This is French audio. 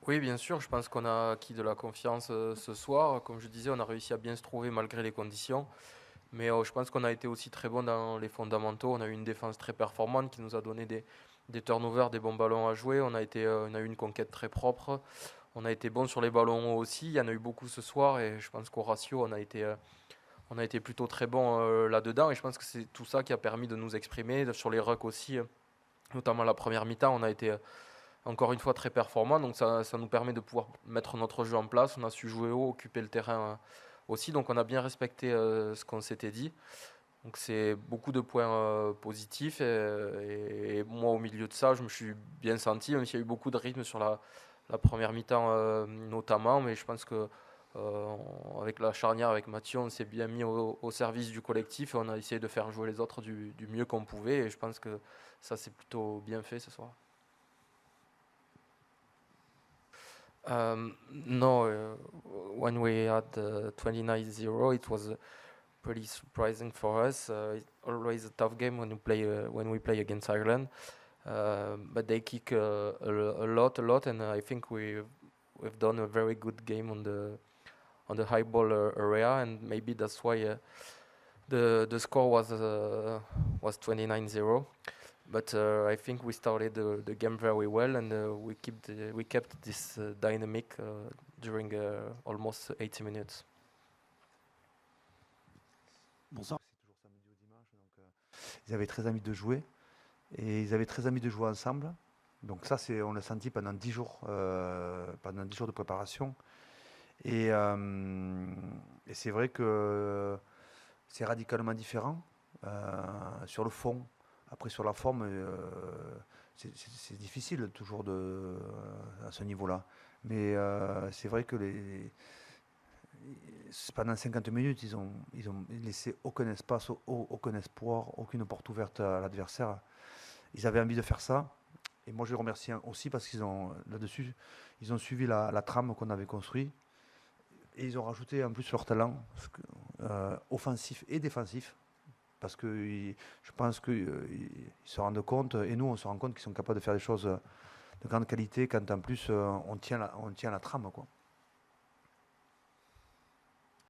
Oui, bien sûr, je pense qu'on a acquis de la confiance ce soir. Comme je disais, on a réussi à bien se trouver malgré les conditions. Mais je pense qu'on a été aussi très bon dans les fondamentaux. On a eu une défense très performante qui nous a donné des turnovers, des bons ballons à jouer. On a eu une conquête très propre. On a été bon sur les ballons aussi. Il y en a eu beaucoup ce soir et je pense qu'au ratio, on a été plutôt très bon là-dedans. Et je pense que c'est tout ça qui a permis de nous exprimer. Sur les rucks aussi, notamment la première mi-temps, on a été encore une fois très performant. Donc ça nous permet de pouvoir mettre notre jeu en place. On a su jouer haut, occuper le terrain aussi. Donc on a bien respecté ce qu'on s'était dit. Donc c'est beaucoup de points positifs. Et moi, au milieu de ça, je me suis bien senti, même s'il y a eu beaucoup de rythme sur la première mi-temps notamment. Mais je pense que euh, avec la charnière, avec Mathieu, on s'est bien mis au service du collectif et on a essayé de faire jouer les autres du mieux qu'on pouvait. Et je pense que ça s'est plutôt bien fait ce soir. No, when we had 29-0, it was pretty surprising for us. It's always a tough game when we play against Ireland, but they kick a lot, and I think we've done a very good game on the high ball area, and maybe that's why the score was 29-0. But I think we started the game very well, and we kept this dynamic during almost 80 minutes. Bonsoir. C'est toujours samedi ou dimanche, donc ils avaient très envie de jouer et ils avaient très envie de jouer ensemble. Donc ça, on l'a senti pendant 10 jours de préparation. Et, euh, et c'est vrai que c'est radicalement différent sur le fond. Après, sur la forme, c'est difficile toujours à ce niveau-là. Mais c'est vrai que pendant 50 minutes, ils ont laissé aucun espace, aucun espoir, aucune porte ouverte à l'adversaire. Ils avaient envie de faire ça. Et moi, je les remercie aussi parce qu'ils ont, là-dessus, ils ont suivi la trame qu'on avait construite. Et ils ont rajouté en plus leur talent offensif et défensif. Parce que je pense qu'ils se rendent compte, et nous, on se rend compte qu'ils sont capables de faire des choses de grande qualité quand en plus on tient la trame, quoi.